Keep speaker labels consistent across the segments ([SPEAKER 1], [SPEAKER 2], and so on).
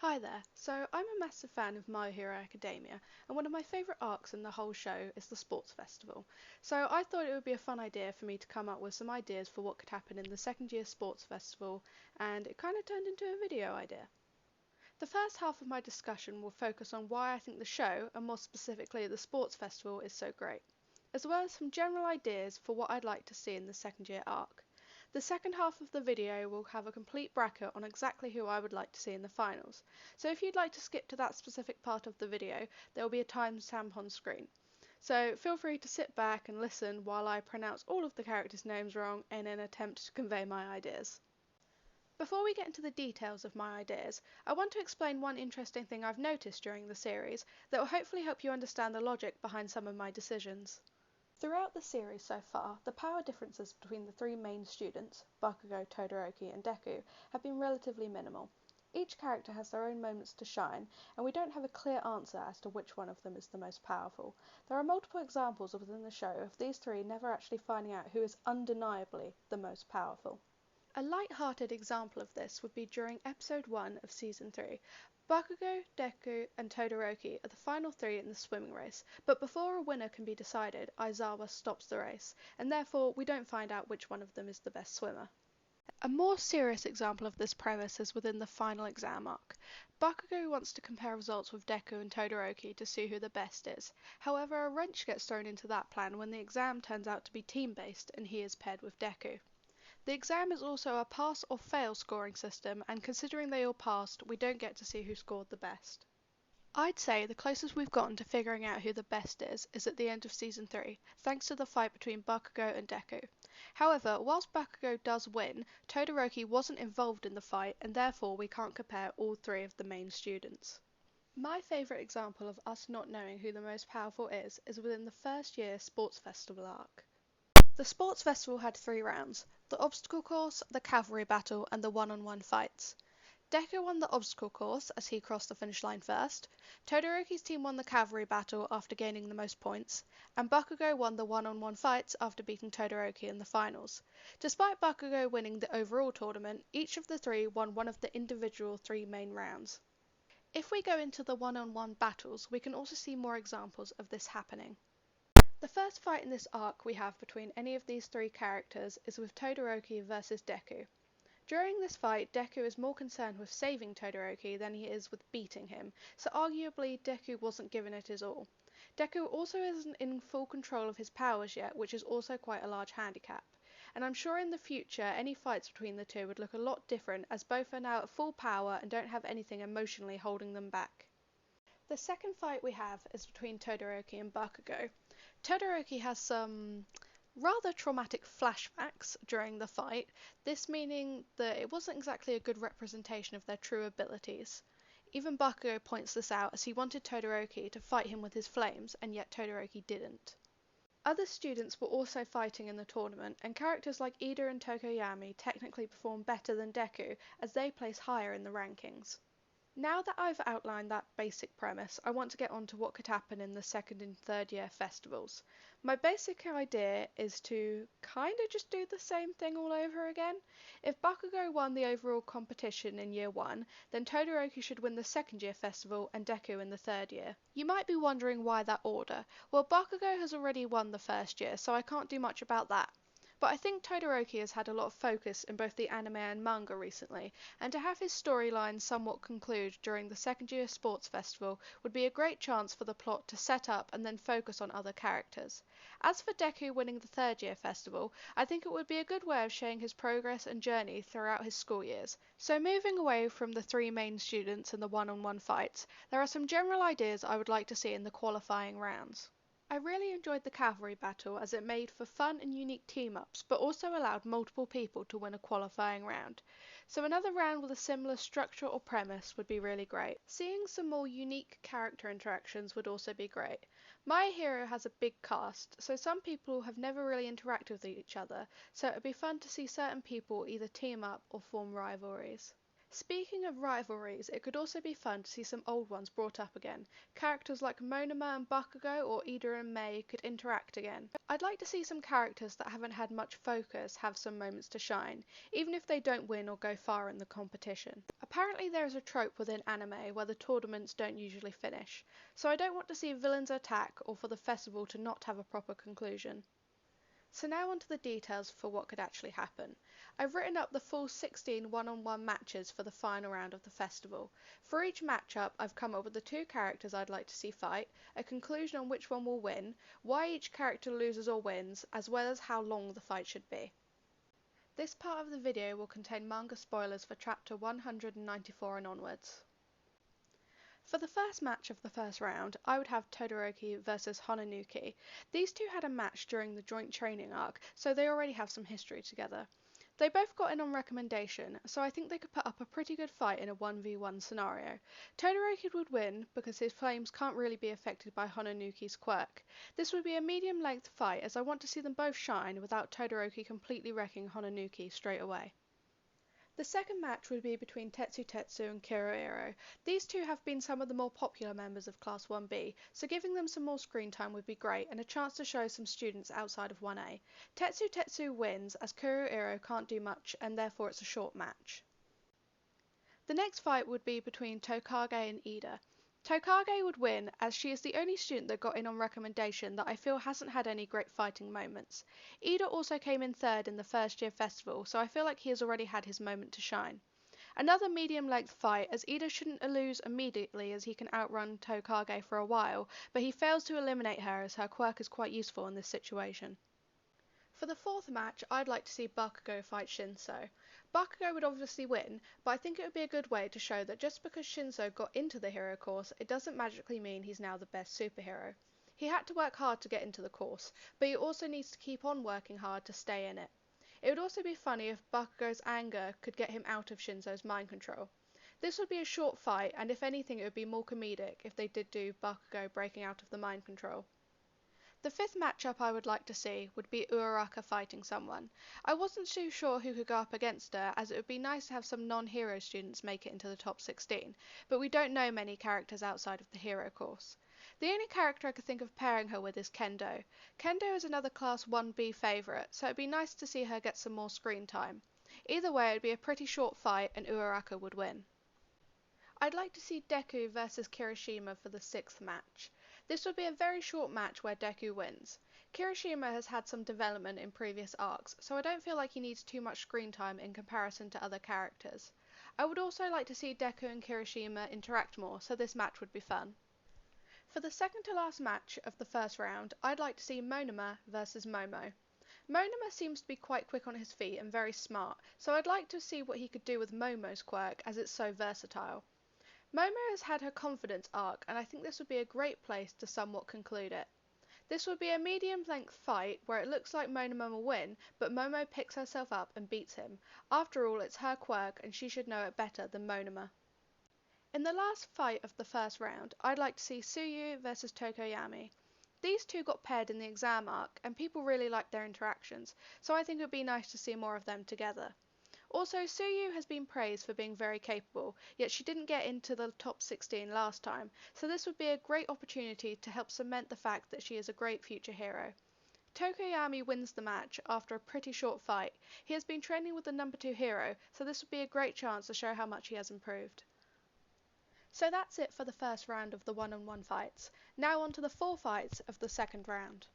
[SPEAKER 1] Hi there. So I'm a massive fan of My Hero Academia, and one of my favourite arcs in the whole show is the sports festival. So I thought it would be a fun idea for me to come up with some ideas for what could happen in the second year sports festival, and it kind of turned into a video idea. The first half of my discussion will focus on why I think the show, and more specifically the sports festival, is so great, as well as some general ideas for what I'd like to see in the second year arc. The second half of the video will have a complete bracket on exactly who I would like to see in the finals, so if you'd like to skip to that specific part of the video, there will be a timestamp on screen. So feel free to sit back and listen while I pronounce all of the characters' names wrong in an attempt to convey my ideas. Before we get into the details of my ideas, I want to explain one interesting thing I've noticed during the series that will hopefully help you understand the logic behind some of my decisions. Throughout the series so far, the power differences between the three main students, Bakugo, Todoroki, and Deku, have been relatively minimal. Each character has their own moments to shine, and we don't have a clear answer as to which one of them is the most powerful. There are multiple examples within the show of these three never actually finding out who is undeniably the most powerful. A light-hearted example of this would be during episode 1 of season 3. Bakugo, Deku, and Todoroki are the final three in the swimming race, but before a winner can be decided, Aizawa stops the race, and therefore we don't find out which one of them is the best swimmer. A more serious example of this premise is within the final exam arc. Bakugo wants to compare results with Deku and Todoroki to see who the best is. However, a wrench gets thrown into that plan when the exam turns out to be team-based and he is paired with Deku. The exam is also a pass or fail scoring system, and considering they all passed, we don't get to see who scored the best. I'd say the closest we've gotten to figuring out who the best is at the end of season 3, thanks to the fight between Bakugo and Deku. However, whilst Bakugo does win, Todoroki wasn't involved in the fight, and therefore we can't compare all three of the main students. My favourite example of us not knowing who the most powerful is within the first year sports festival arc. The sports festival had 3 rounds: the obstacle course, the cavalry battle, and the one-on-one fights. Deku won the obstacle course as he crossed the finish line first, Todoroki's team won the cavalry battle after gaining the most points, and Bakugo won the one-on-one fights after beating Todoroki in the finals. Despite Bakugo winning the overall tournament, each of the three won one of the individual 3 main rounds. If we go into the one-on-one battles, we can also see more examples of this happening. The first fight in this arc we have between any of these 3 characters is with Todoroki versus Deku. During this fight, Deku is more concerned with saving Todoroki than he is with beating him, so arguably Deku wasn't given it his all. Deku also isn't in full control of his powers yet, which is also quite a large handicap. And I'm sure in the future any fights between the two would look a lot different, as both are now at full power and don't have anything emotionally holding them back. The second fight we have is between Todoroki and Bakugo. Todoroki has some rather traumatic flashbacks during the fight, this meaning that it wasn't exactly a good representation of their true abilities. Even Bakugo points this out, as he wanted Todoroki to fight him with his flames, and yet Todoroki didn't. Other students were also fighting in the tournament, and characters like Ida and Tokoyami technically performed better than Deku, as they place higher in the rankings. Now that I've outlined that basic premise, I want to get on to what could happen in the second and third year festivals. My basic idea is to kind of just do the same thing all over again. If Bakugo won the overall competition in year 1, then Todoroki should win the second year festival and Deku in the third year. You might be wondering why that order. Well, Bakugo has already won the first year, so I can't do much about that. But I think Todoroki has had a lot of focus in both the anime and manga recently, and to have his storyline somewhat conclude during the second year sports festival would be a great chance for the plot to set up and then focus on other characters. As for Deku winning the third year festival, I think it would be a good way of showing his progress and journey throughout his school years. So moving away from the 3 main students and the one-on-one fights, there are some general ideas I would like to see in the qualifying rounds. I really enjoyed the cavalry battle, as it made for fun and unique team-ups, but also allowed multiple people to win a qualifying round. So another round with a similar structure or premise would be really great. Seeing some more unique character interactions would also be great. My Hero has a big cast, so some people have never really interacted with each other, so it would be fun to see certain people either team up or form rivalries. Speaking of rivalries, it could also be fun to see some old ones brought up again. Characters like Monoma and Bakugo or Ida and Mei could interact again. I'd like to see some characters that haven't had much focus have some moments to shine, even if they don't win or go far in the competition. Apparently there is a trope within anime where the tournaments don't usually finish, so I don't want to see villains attack or for the festival to not have a proper conclusion. So now on to the details for what could actually happen. I've written up the full 16 one-on-one matches for the final round of the festival. For each matchup, I've come up with the two characters I'd like to see fight, a conclusion on which one will win, why each character loses or wins, as well as how long the fight should be. This part of the video will contain manga spoilers for chapter 194 and onwards. For the first match of the first round, I would have Todoroki versus Hononuki. These two had a match during the joint training arc, so they already have some history together. They both got in on recommendation, so I think they could put up a pretty good fight in a 1v1 scenario. Todoroki would win because his flames can't really be affected by Hononuki's quirk. This would be a medium length fight as I want to see them both shine without Todoroki completely wrecking Hononuki straight away. The second match would be between Tetsu Tetsu and Kirohiro. These two have been some of the more popular members of Class 1B, so giving them some more screen time would be great and a chance to show some students outside of 1A. Tetsu Tetsu wins as Kirohiro can't do much and therefore it's a short match. The next fight would be between Tokage and Ida. Tokage would win as she is the only student that got in on recommendation that I feel hasn't had any great fighting moments. Ida also came in third in the first year festival, so I feel like he has already had his moment to shine. Another medium length fight as Ida shouldn't lose immediately as he can outrun Tokage for a while, but he fails to eliminate her as her quirk is quite useful in this situation. For the fourth match, I'd like to see Bakugo fight Shinso. Bakugo would obviously win, but I think it would be a good way to show that just because Shinso got into the hero course, it doesn't magically mean he's now the best superhero. He had to work hard to get into the course, but he also needs to keep on working hard to stay in it. It would also be funny if Bakugo's anger could get him out of Shinso's mind control. This would be a short fight, and if anything it would be more comedic if they did do Bakugo breaking out of the mind control. The fifth matchup I would like to see would be Uraraka fighting someone. I wasn't too sure who could go up against her, as it would be nice to have some non-hero students make it into the top 16, but we don't know many characters outside of the hero course. The only character I could think of pairing her with is Kendo. Kendo is another Class 1B favourite, so it'd be nice to see her get some more screen time. Either way, it'd be a pretty short fight and Uraraka would win. I'd like to see Deku versus Kirishima for the sixth match. This would be a very short match where Deku wins. Kirishima has had some development in previous arcs, so I don't feel like he needs too much screen time in comparison to other characters. I would also like to see Deku and Kirishima interact more, so this match would be fun. For the second to last match of the first round, I'd like to see Monoma versus Momo. Monoma seems to be quite quick on his feet and very smart, so I'd like to see what he could do with Momo's quirk as it's so versatile. Momo has had her confidence arc, and I think this would be a great place to somewhat conclude it. This would be a medium-length fight where it looks like Monoma will win, but Momo picks herself up and beats him. After all, it's her quirk, and she should know it better than Monoma. In the last fight of the first round, I'd like to see Tsuyu versus Tokoyami. These two got paired in the exam arc, and people really liked their interactions, so I think it would be nice to see more of them together. Also, Tsuyu has been praised for being very capable, yet she didn't get into the top 16 last time, so this would be a great opportunity to help cement the fact that she is a great future hero. Tokoyami wins the match after a pretty short fight. He has been training with the number 2 hero, so this would be a great chance to show how much he has improved. So that's it for the first round of the one-on-one fights. Now on to the 4 fights of the second round.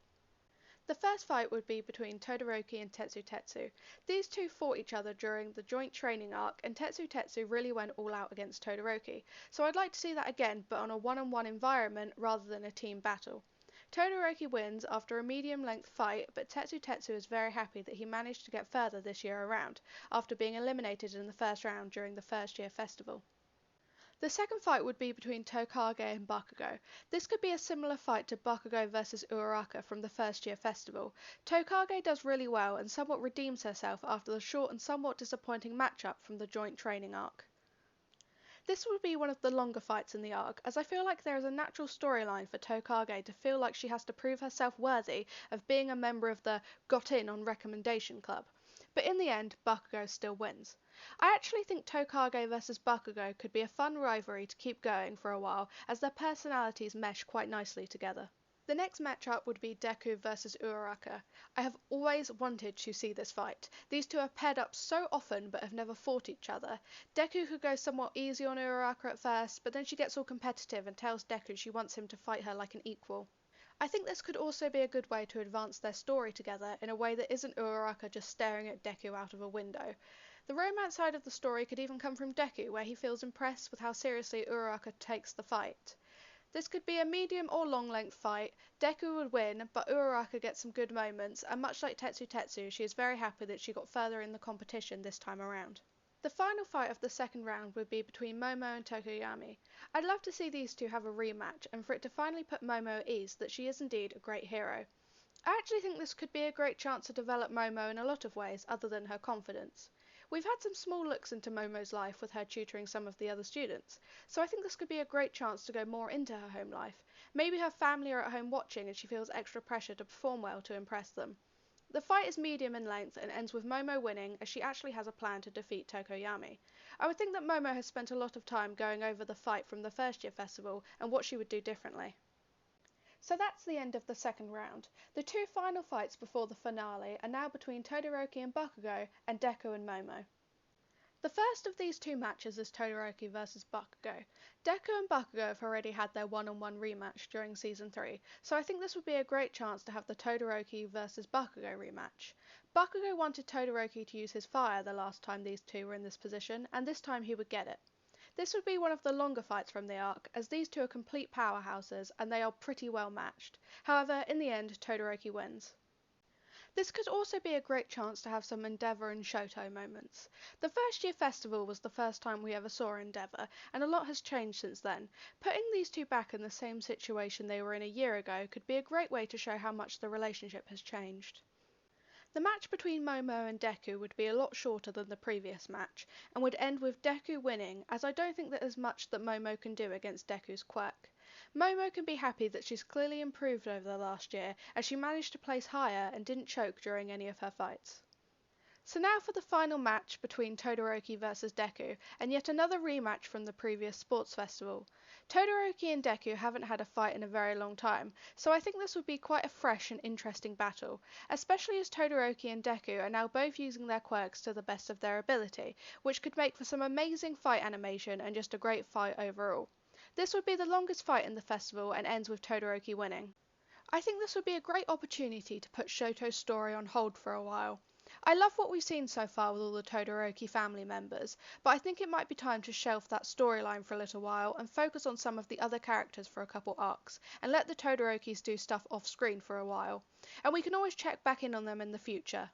[SPEAKER 1] The first fight would be between Todoroki and Tetsu Tetsu. These two fought each other during the joint training arc, and Tetsu Tetsu really went all out against Todoroki, so I'd like to see that again but on a one-on-one environment rather than a team battle. Todoroki wins after a medium-length fight, but Tetsu Tetsu is very happy that he managed to get further this year around, after being eliminated in the first round during the first year festival. The second fight would be between Tokage and Bakugo. This could be a similar fight to Bakugo vs Uraraka from the first year festival. Tokage does really well and somewhat redeems herself after the short and somewhat disappointing matchup from the joint training arc. This would be one of the longer fights in the arc, as I feel like there is a natural storyline for Tokage to feel like she has to prove herself worthy of being a member of the Got In on Recommendation Club. but in the end, Bakugo still wins. I actually think Tokage versus Bakugo could be a fun rivalry to keep going for a while, as their personalities mesh quite nicely together. The next matchup would be Deku versus Uraraka. I have always wanted to see this fight. These two have paired up so often but have never fought each other. Deku could go somewhat easy on Uraraka at first, but then she gets all competitive and tells Deku she wants him to fight her like an equal. I think this could also be a good way to advance their story together in a way that isn't Uraraka just staring at Deku out of a window. The romance side of the story could even come from Deku, where he feels impressed with how seriously Uraraka takes the fight. This could be a medium or long length fight. Deku would win, but Uraraka gets some good moments, and much like Tetsu Tetsu, she is very happy that she got further in the competition this time around. The final fight of the second round would be between Momo and Tokoyami. I'd love to see these two have a rematch, and for it to finally put Momo at ease that she is indeed a great hero. I actually think this could be a great chance to develop Momo in a lot of ways other than her confidence. We've had some small looks into Momo's life with her tutoring some of the other students, so I think this could be a great chance to go more into her home life. Maybe her family are at home watching and she feels extra pressure to perform well to impress them. The fight is medium in length and ends with Momo winning, as she actually has a plan to defeat Tokoyami. I would think that Momo has spent a lot of time going over the fight from the first year festival and what she would do differently. So that's the end of the second round. The two final fights before the finale are now between Todoroki and Bakugo and Deku and Momo. The first of these two matches is Todoroki versus Bakugo. Deku and Bakugo have already had their one-on-one rematch during Season 3, so I think this would be a great chance to have the Todoroki versus Bakugo rematch. Bakugo wanted Todoroki to use his fire the last time these two were in this position, and this time he would get it. This would be one of the longer fights from the arc, as these two are complete powerhouses and they are pretty well matched. However, in the end, Todoroki wins. This could also be a great chance to have some Endeavour and Shoto moments. The first year festival was the first time we ever saw Endeavour, and a lot has changed since then. Putting these two back in the same situation they were in a year ago could be a great way to show how much the relationship has changed. The match between Momo and Deku would be a lot shorter than the previous match, and would end with Deku winning, as I don't think that there's much that Momo can do against Deku's quirk. Momo can be happy that she's clearly improved over the last year, as she managed to place higher and didn't choke during any of her fights. So now for the final match between Todoroki versus Deku, and yet another rematch from the previous sports festival. Todoroki and Deku haven't had a fight in a very long time, so I think this would be quite a fresh and interesting battle, especially as Todoroki and Deku are now both using their quirks to the best of their ability, which could make for some amazing fight animation and just a great fight overall. This would be the longest fight in the festival and ends with Todoroki winning. I think this would be a great opportunity to put Shoto's story on hold for a while. I love what we've seen so far with all the Todoroki family members, but I think it might be time to shelf that storyline for a little while and focus on some of the other characters for a couple arcs, and let the Todorokis do stuff off screen for a while, and we can always check back in on them in the future.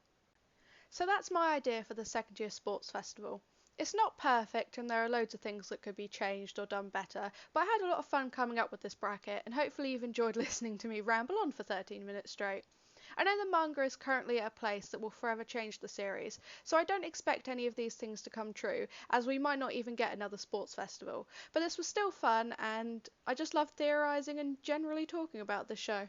[SPEAKER 1] So that's my idea for the second year sports festival. It's not perfect and there are loads of things that could be changed or done better, but I had a lot of fun coming up with this bracket, and hopefully you've enjoyed listening to me ramble on for 13 minutes straight. I know the manga is currently at a place that will forever change the series, so I don't expect any of these things to come true, as we might not even get another sports festival. But this was still fun, and I just love theorising and generally talking about this show.